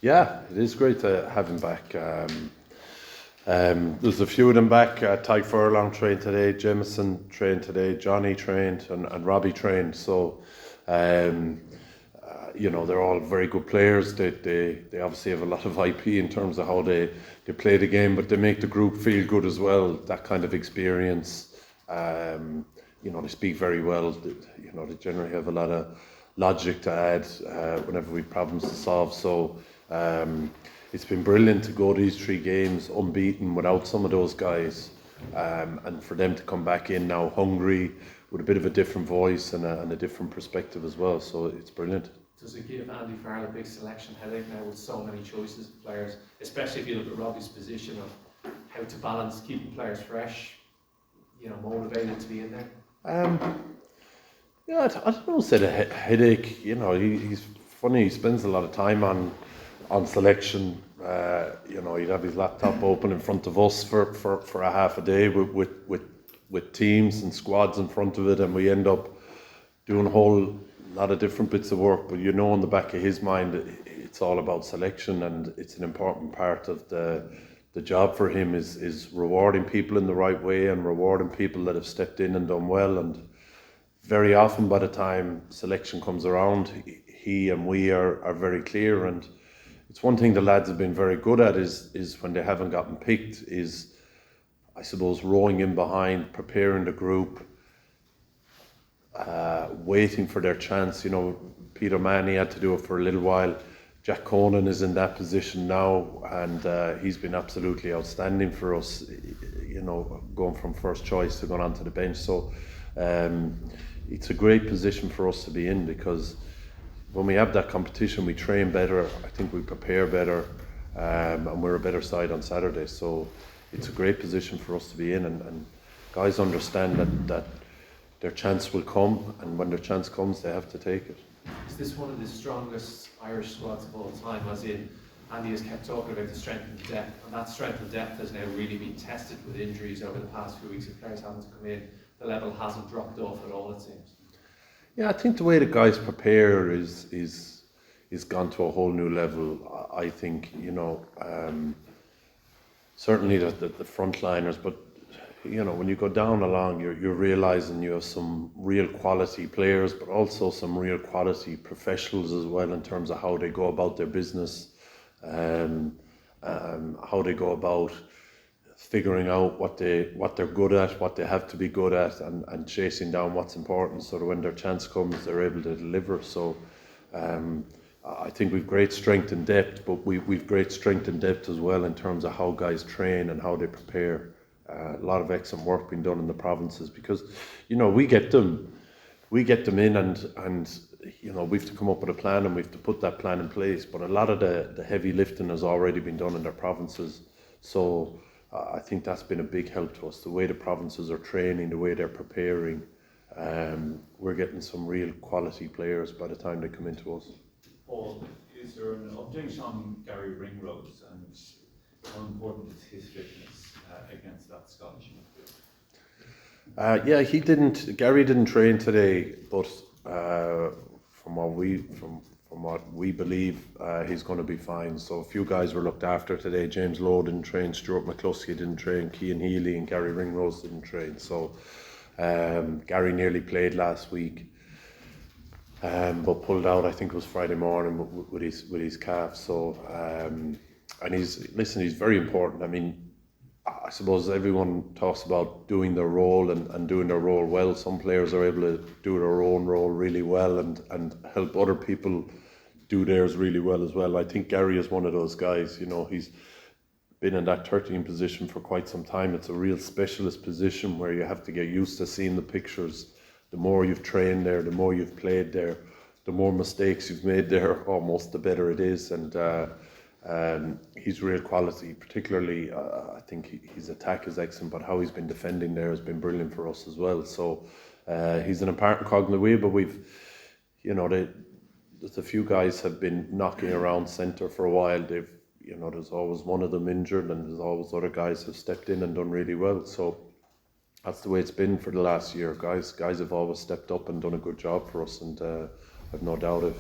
Yeah, it is great to have him back. There's a few of them back. Ty Furlong trained today, Jameson trained today, Johnny trained, and Robbie trained. So, um, they're all very good players. They obviously have a lot of IP in terms of how they play the game, but they make the group feel good as well. That kind of experience. They speak very well. They generally have a lot of logic to add whenever we have problems to solve. So it's been brilliant to go these 3 games unbeaten without some of those guys, and for them to come back in now hungry with a bit of a different voice and a different perspective as well. So it's brilliant. Does it give Andy Farrell a big selection headache now with so many choices of players, especially if you look at Robbie's position of how to balance keeping players fresh, motivated to be in there? Yeah, I don't know. Said a headache. He's funny. He spends a lot of time on selection. He'd have his laptop open in front of us for a half a day with teams and squads in front of it, and we end up doing a whole lot of different bits of work. But in the back of his mind, it's all about selection, and it's an important part of the job for him is rewarding people in the right way and rewarding people that have stepped in and done well. And very often by the time selection comes around, he and we are very clear. And it's one thing the lads have been very good at is when they haven't gotten picked is, I suppose, rowing in behind, preparing the group, waiting for their chance. Peter Manny had to do it for a little while. Jack Conan is in that position now, and he's been absolutely outstanding for us, going from first choice to going onto the bench. So it's a great position for us to be in, because when we have that competition, we train better, I think we prepare better, and we're a better side on Saturday. So it's a great position for us to be in, and guys understand that their chance will come, and when their chance comes, they have to take it. Is this one of the strongest Irish squads of all time? As in, Andy has kept talking about the strength and depth, and that strength and depth has now really been tested with injuries over the past few weeks. If players haven't come in, the level hasn't dropped off at all, it seems. Yeah, I think the way the guys prepare is gone to a whole new level. I think certainly the frontliners, but when you go down along, you're realising you have some real quality players, but also some real quality professionals as well in terms of how they go about their business, how they go about figuring out what they're good at, what they have to be good at, and chasing down what's important, so that when their chance comes, they're able to deliver. So I think we've great strength and depth, but we've great strength and depth as well in terms of how guys train and how they prepare. A lot of excellent work being done in the provinces, because we get them in, and we have to come up with a plan, and we have to put that plan in place. But a lot of the heavy lifting has already been done in their provinces. So I think that's been a big help to us, the way the provinces are training, the way they're preparing. We're getting some real quality players by the time they come into us. Paul, is there an update on Gary Ringrose, and how important is his fitness against that Scottish midfield? Gary didn't train today, but from what we believe, he's going to be fine. So a few guys were looked after today. James Lowe didn't train, Stuart McCluskey didn't train, Cian Healy and Gary Ringrose didn't train. So Gary nearly played last week, but pulled out, I think it was Friday morning, with his calf. So and he's very important. I mean, I suppose everyone talks about doing their role and doing their role well. Some players are able to do their own role really well and help other people do theirs really well as well. I think Gary is one of those guys. He's been in that 13 position for quite some time. It's a real specialist position where you have to get used to seeing the pictures. The more you've trained there, the more you've played there, the more mistakes you've made there, almost the better it is. And he's real quality, particularly I think his attack is excellent, but how he's been defending there has been brilliant for us as well. So he's an important cog in the wheel, but there's a few guys have been knocking around centre for a while. There's always one of them injured, and there's always other guys who've stepped in and done really well. So that's the way it's been for the last year. Guys have always stepped up and done a good job for us, and I've no doubt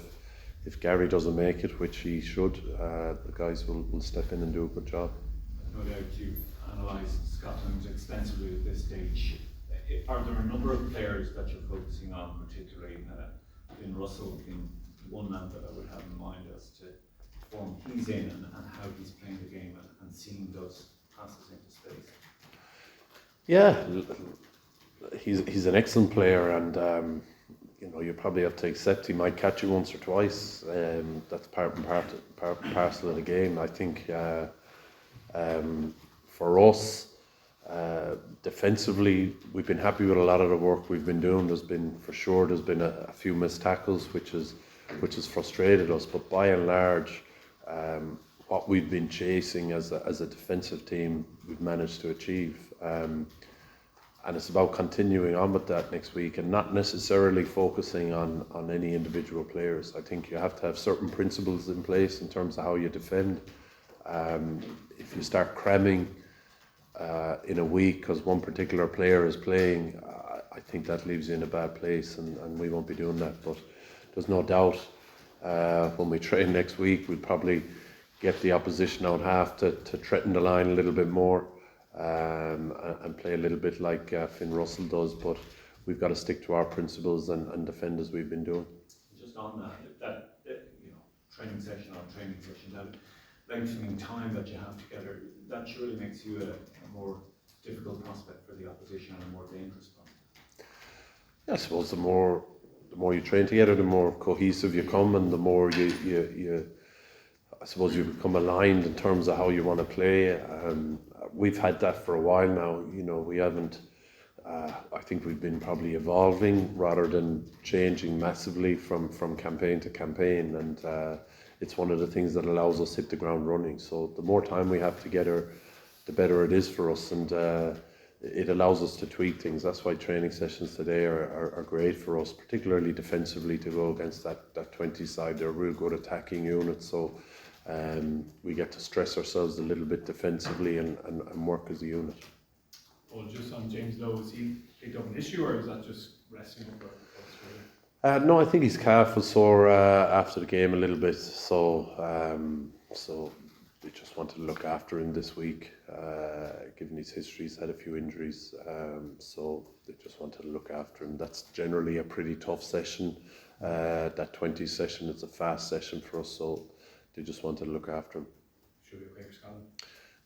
if Gary doesn't make it, which he should, the guys will step in and do a good job. No doubt you've analysed Scotland extensively at this stage. Are there a number of players that you're focusing on, particularly in Russell being one man that I would have in mind as to the form he's in and how he's playing the game and seeing those passes into space? Yeah, he's an excellent player, and you know, you probably have to accept he might catch you once or twice. That's part and parcel of the game. I think for us, defensively, we've been happy with a lot of the work we've been doing. There's been a few missed tackles, which has frustrated us. But by and large, what we've been chasing as a defensive team, we've managed to achieve. And it's about continuing on with that next week and not necessarily focusing on any individual players. I think you have to have certain principles in place in terms of how you defend. If you start cramming in a week because one particular player is playing, I think that leaves you in a bad place, and we won't be doing that. But there's no doubt when we train next week, we'll probably get the opposition out half to threaten the line a little bit more. And play a little bit like Finn Russell does, but we've got to stick to our principles and defend as we've been doing. Just on that training session, that lengthening time that you have together, that surely makes you a more difficult prospect for the opposition and a more dangerous prospect. Yeah, I suppose the more you train together, the more cohesive you come, and the more you I suppose you become aligned in terms of how you want to play. We've had that for a while now. You know, we haven't. I think we've been probably evolving rather than changing massively from campaign to campaign, and it's one of the things that allows us to hit the ground running. So the more time we have together, the better it is for us, and it allows us to tweak things. That's why training sessions today are great for us, particularly defensively, to go against that 20 side. They're real good attacking units, so we get to stress ourselves a little bit defensively and work as a unit. Well, just on James Lowe, has he picked up an issue, or is that just resting up for No, I think his calf was sore after the game a little bit, so they just wanted to look after him this week. Given his history, he's had a few injuries, so they just wanted to look after him. That's generally a pretty tough session. That 20 session is a fast session for us, so they just wanted to look after him. Should be okay for Scotland?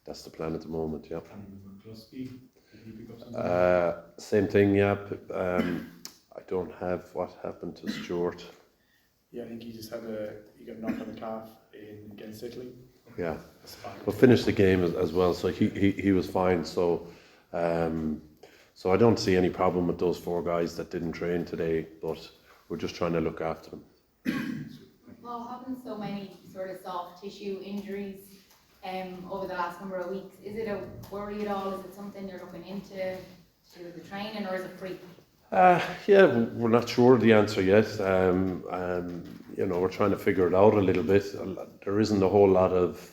That's the plan at the moment, yeah. And McCluskey, did he pick up something? Same thing, yeah. I don't have what happened to Stuart. Yeah, I think he just he got knocked on the calf against Italy. Yeah, but finished the game as well, so he was fine. So I don't see any problem with those four guys that didn't train today, but we're just trying to look after them. Well, having so many sort of soft tissue injuries over the last number of weeks, is it a worry at all? Is it something you're looking into to the training, or is it free? Yeah, we're not sure the answer yet. You know, we're trying to figure it out a little bit. There isn't a whole lot of,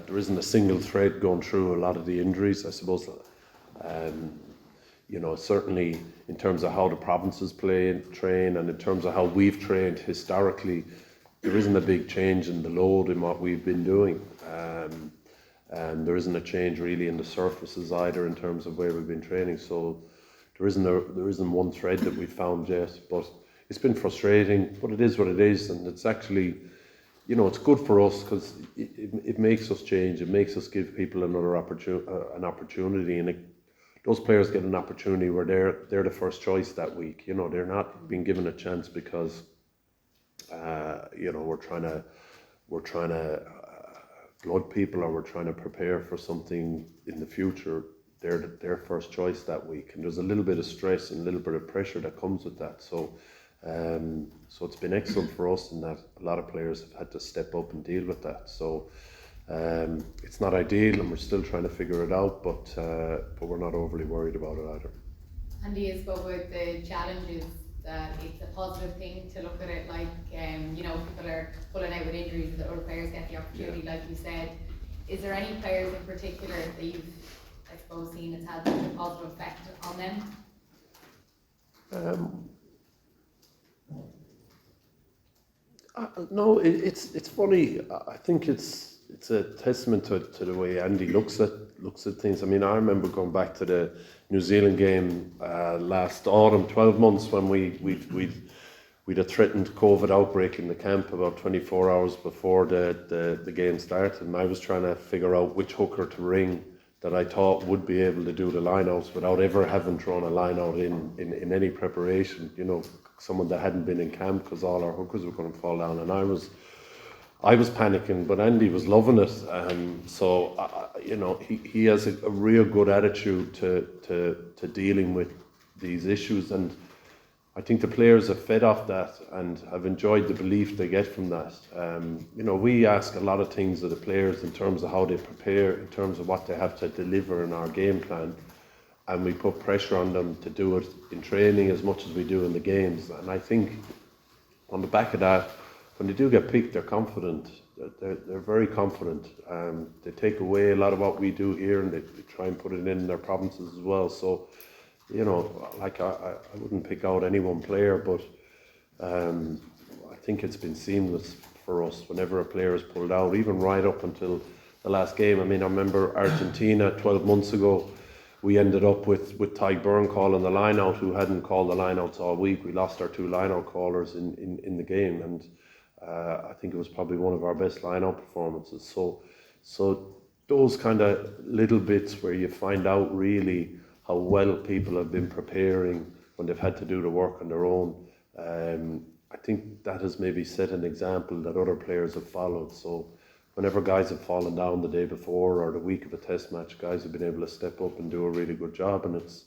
there isn't a single thread going through a lot of the injuries, I suppose. You know, certainly in terms of how the provinces train, and in terms of how we've trained historically, there isn't a big change in the load in what we've been doing. And there isn't a change really in the surfaces either in terms of where we've been training. So there isn't one thread that we've found yet, but it's been frustrating, but it is what it is, and it's actually, you know, it's good for us because it makes us change. It makes us give people another opportunity, and those players get an opportunity where they're the first choice that week. You know, they're not being given a chance because you know, we're trying to flood people, or we're trying to prepare for something in the future. They're their first choice that week, and there's a little bit of stress and a little bit of pressure that comes with that. So it's been excellent for us in that a lot of players have had to step up and deal with that. So it's not ideal, and we're still trying to figure it out, but we're not overly worried about it either. And you spoke about the challenges, that it's a positive thing to look at it like, you know, people are pulling out with injuries and the other players get the opportunity, like you said. Is there any players in particular that you've, I suppose, seen it's had a positive effect on them? No, it's funny. I think it's a testament to the way Andy looks at things. I mean, I remember going back to the New Zealand game last autumn, 12 months when we'd a threatened COVID outbreak in the camp about 24 hours before the game started, and I was trying to figure out which hooker to ring that I thought would be able to do the line-outs without ever having thrown a line-out in any preparation, you know, someone that hadn't been in camp, because all our hookers were going to fall down, and I was panicking, but Andy was loving it. So you know, he has a real good attitude to dealing with these issues, and I think the players have fed off that and have enjoyed the belief they get from that. You know, we ask a lot of things of the players in terms of how they prepare, in terms of what they have to deliver in our game plan, and we put pressure on them to do it in training as much as we do in the games. And I think on the back of that, when they do get picked, they're confident. They're very confident. They take away a lot of what we do here, and they try and put it in their provinces as well. So, you know, like I wouldn't pick out any one player, but I think it's been seamless for us whenever a player is pulled out, even right up until the last game. I mean, I remember Argentina 12 months ago, we ended up with Ty Byrne calling the line out, who hadn't called the line outs all week. We lost our 2 line out callers in the game, and I think it was probably one of our best line out performances. So those kind of little bits where you find out really how well people have been preparing when they've had to do the work on their own. I think that has maybe set an example that other players have followed. So whenever guys have fallen down the day before or the week of a test match, guys have been able to step up and do a really good job. And it's,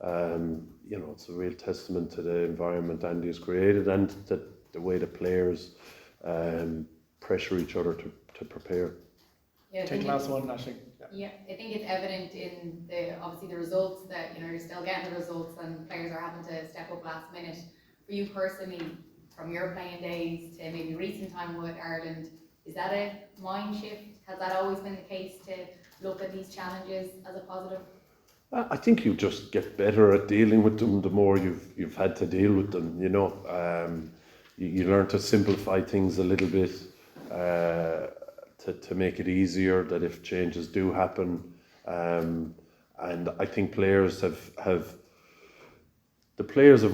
you know, it's a real testament to the environment Andy has created, and the way the players pressure each other to prepare. Yeah, Take the last one, Ashley. Yeah, I think it's evident in obviously the results that, you know, you're still getting the results and players are having to step up last minute. For you personally, from your playing days to maybe recent time with Ireland, is that a mind shift? Has that always been the case, to look at these challenges as a positive? I think you just get better at dealing with them the more you've had to deal with them. You know, you learn to simplify things a little bit. To make it easier, that if changes do happen, and I think players have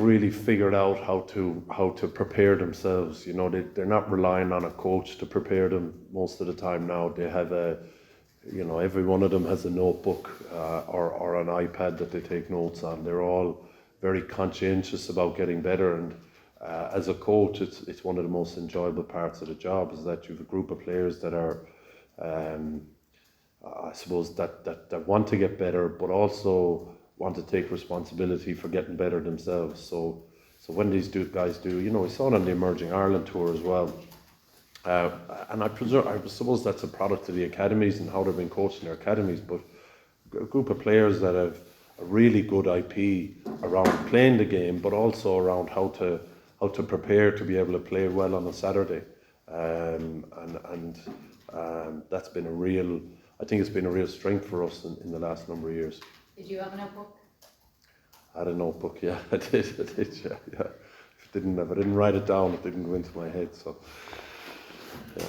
really figured out how to prepare themselves. You know, they're not relying on a coach to prepare them most of the time now. They have you know, every one of them has a notebook or an iPad that they take notes on. They're all very conscientious about getting better, and as a coach, it's one of the most enjoyable parts of the job, is that you have a group of players that are, I suppose, that want to get better, but also want to take responsibility for getting better themselves. So when these guys do, you know, we saw it on the Emerging Ireland tour as well. And I suppose that's a product of the academies and how they've been coached in their academies, but a group of players that have a really good IP around playing the game, but also around how to prepare to be able to play well on a Saturday. That's been I think it's been a real strength for us in the last number of years. Did you have a notebook? I had a notebook, yeah, I did, yeah. If I didn't write it down, it didn't go into my head, so, yeah.